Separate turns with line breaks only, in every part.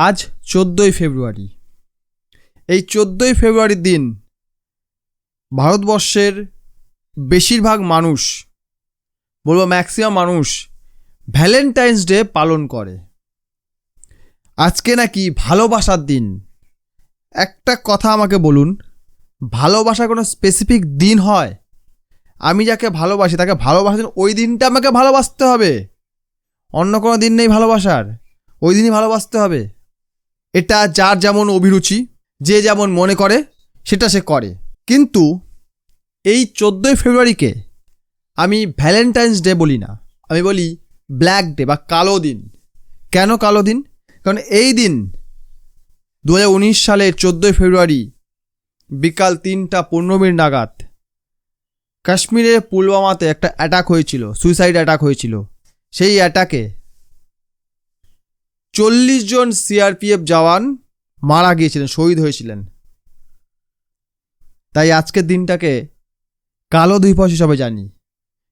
আজ 14ই ফেব্রুয়ারি। এই 14ই ফেব্রুয়ারির দিন ভারতবর্ষের বেশিরভাগ মানুষ, বলবো ম্যাক্সিমাম মানুষ, ভ্যালেন্টাইন্স ডে পালন করে। আজকে নাকি ভালোবাসার দিন। একটা কথা আমাকে বলুন, ভালোবাসার কোনো স্পেসিফিক দিন হয়? আমি যাকে ভালোবাসি তাকে ভালোবাসার দিন ওই দিনটা আমাকে ভালোবাসতে হবে, অন্য কোনো দিন নেই ভালোবাসার, ওই দিনই ভালোবাসতে হবে। এটা যার যেমন অভিরুচি, যে যেমন মনে করে সেটা সে করে। কিন্তু এই 14ই ফেব্রুয়ারিকে আমি ভ্যালেন্টাইন্স ডে বলি না, আমি বলি ব্ল্যাক ডে বা কালো দিন। কেন কালো দিন? কারণ এই দিন 2019 সালের 14ই ফেব্রুয়ারি বিকাল 3:15 নাগাদ কাশ্মীরের পুলওয়ামাতে একটা অ্যাটাক হয়েছিল, সুইসাইড অ্যাটাক হয়েছিল। সেই অ্যাটাকে 40 জন সিআরপিএফ জওয়ান মারা গিয়েছিলেন, শহীদ হয়েছিলেন। তাই আজকের দিনটাকে কালো দিবস হিসাবে জানি।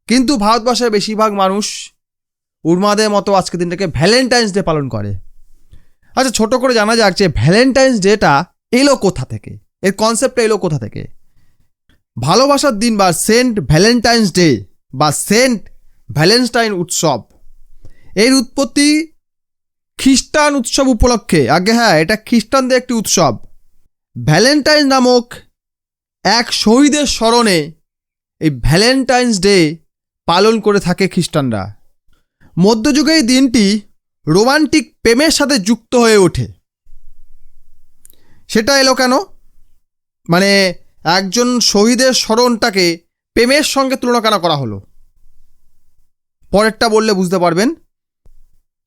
কিন্তু ভারতবর্ষের বেশিরভাগ মানুষ উন্মাদের মতো আজকের দিনটাকে ভ্যালেন্টাইন্স ডে পালন করে। আচ্ছা, ছোট করে জানা যাক যে ভ্যালেন্টাইন্স ডেটা এলো কোথা থেকে, এর কনসেপ্টটা এলো কোথা থেকে। ভালোবাসার দিন বা সেন্ট ভ্যালেন্টাইন্স ডে বা সেন্ট ভ্যালেন্টাইন উৎসব, এর উৎপত্তি খ্রিস্টান উৎসব উপলক্ষে। আগে হ্যাঁ, এটা খ্রিস্টানদের একটি উৎসব। ভ্যালেন্টাইন নামক এক শহীদের স্মরণে এই ভ্যালেন্টাইন্স ডে পালন করে থাকে খ্রিস্টানরা। মধ্যযুগে এই দিনটি রোমান্টিক প্রেমের সাথে যুক্ত হয়ে ওঠে। সেটা এলো কেন? মানে একজন শহীদের স্মরণটাকে প্রেমের সঙ্গে তুলনা কেন করা হলো, পরেরটা বললে বুঝতে পারবেন।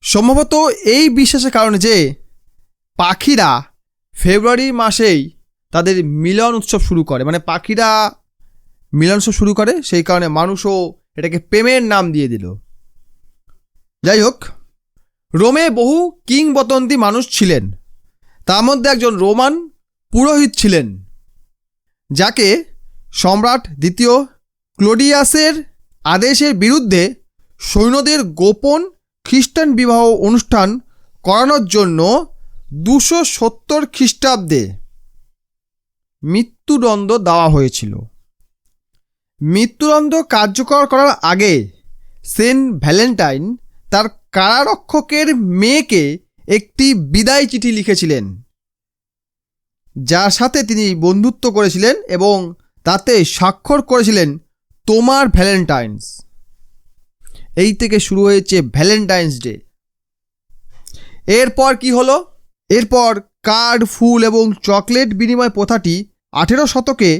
সম্ভবত এই বিশ্বাসের কারণে যে পাখিরা ফেব্রুয়ারি মাসেই তাদের মিলন উৎসব শুরু করে, মানে পাখিরা মিলন উৎসব শুরু করে, সেই কারণে মানুষও এটাকে প্রেমের নাম দিয়ে দিল। যাই হোক, রোমে বহু কিংবদন্তি মানুষ ছিলেন। তার মধ্যে একজন রোমান পুরোহিত ছিলেন, যাকে সম্রাট দ্বিতীয় ক্লোডিয়াসের আদেশের বিরুদ্ধে সৈন্যদের গোপন খ্রিস্টান বিবাহ অনুষ্ঠান করানোর জন্য 270 খ্রিস্টাব্দে মৃত্যুদণ্ড দেওয়া হয়েছিল। মৃত্যুদণ্ড কার্যকর করার আগে সেন্ট ভ্যালেন্টাইন তার কারারক্ষকের মেয়েকে একটি বিদায় চিঠি লিখেছিলেন, যার সাথে তিনি বন্ধুত্ব করেছিলেন এবং তাতে স্বাক্ষর করেছিলেন তোমার ভ্যালেন্টাইন্স। এই থেকে শুরু হয়েছে ভ্যালেন্টাইন্স ডে। এরপর কি হলো? এরপর কার্ড, ফুল এবং চকলেট বিনিময় প্রথাটি 18 শতকে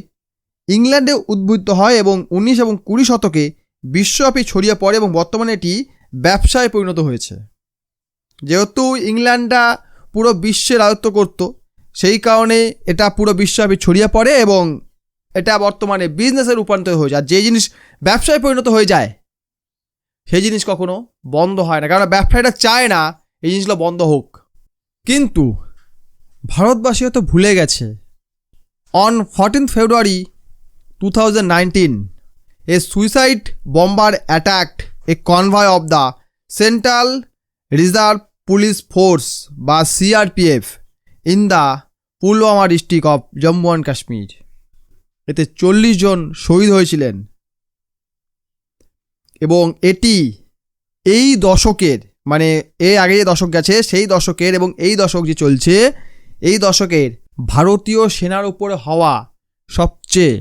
ইংল্যান্ডে উদ্ভূত হয় এবং 19 এবং 20 শতকে বিশ্বব্যাপী ছড়িয়ে পড়ে এবং বর্তমানে এটি ব্যবসায় পরিণত হয়েছে। যেহেতু ইংল্যান্ডটা পুরো বিশ্বের রাজত্ব করত, সেই কারণে এটা পুরো বিশ্বব্যাপী ছড়িয়ে পড়ে এবং এটা বর্তমানে বিজনেসে রূপান্তরিত হয়ে যায়। যে জিনিস ব্যবসায় পরিণত হয়ে যায় সেই জিনিস কখনো বন্ধ হয় না, কারণ ব্যবসায়ীরা চায় না এই জিনিসগুলো বন্ধ হোক। কিন্তু ভারতবাসীও তো ভুলে গেছে। On 14th February 2019, a suicide bomber attacked a convoy of the Central Reserve Police Force বা CRPF in the Pulwama district of Jammu and Kashmir. এতে 40 জন শহীদ হয়েছিলেন এবং এটি এই দশকের, মানে এর আগে যে দশক গেছে সেই দশকের এবং এই দশক যে চলছে এই দশকের ভারতীয় সেনার উপরে হওয়া সবচেয়ে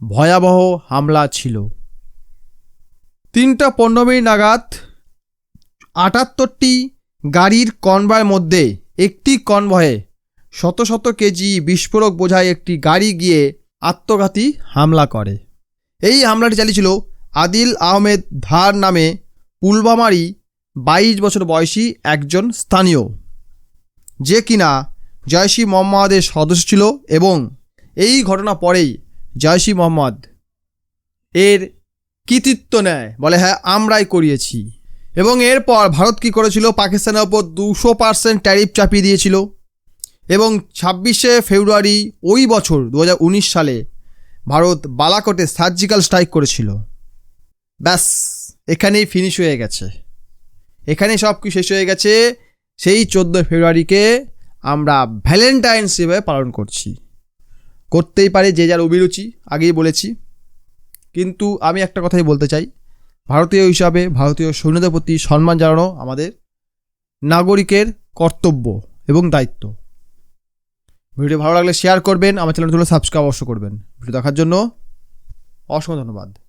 ভয়াবহ হামলা ছিল। 3:15 নাগাদ 78টি গাড়ির কনভয়ের মধ্যে একটি কনভয়ে শত শত কেজি বিস্ফোরক বোঝায় একটি গাড়ি গিয়ে আত্মঘাতী হামলা করে। এই হামলাটি চালিয়েছিল আদিল আহমেদ ধার নামে পুলওয়ামারই 22 বছর বয়সী একজন স্থানীয়, যে কিনা জয়শ-ই মোহাম্মদের সদস্য ছিল এবং এই ঘটনা পরেই জয়শ-ই মোহাম্মদ এর কৃতিত্ব নেয়, বলে হ্যাঁ আমরাই করিয়েছি। এবং এরপর ভারত কী করেছিল? পাকিস্তানের ওপর 200% ট্যারিফ চাপিয়ে দিয়েছিল এবং 26শে ফেব্রুয়ারি ওই বছর 2019 সালে ভারত বালাকোটে সার্জিক্যাল স্ট্রাইক করেছিল। ব্যাস, এখানেই ফিনিশ হয়ে গেছে, এখানেই সব কিছু শেষ হয়ে গেছে। সেই 14 ফেব্রুয়ারিকে আমরা ভ্যালেন্টাইন্স হিসেবে পালন করছি। করতেই পারে যে যার অভিরুচি, আগেই বলেছি, কিন্তু আমি একটা কথাই বলতে চাই, ভারতীয় হিসাবে ভারতীয় সৈন্যদের প্রতি সম্মান জানানো আমাদের নাগরিকের কর্তব্য এবং দায়িত্ব। ভিডিও ভালো লাগলে শেয়ার করবেন, আমার চ্যানেলগুলো সাবস্ক্রাইব অবশ্য করবেন। ভিডিও দেখার জন্য অসংখ্য ধন্যবাদ।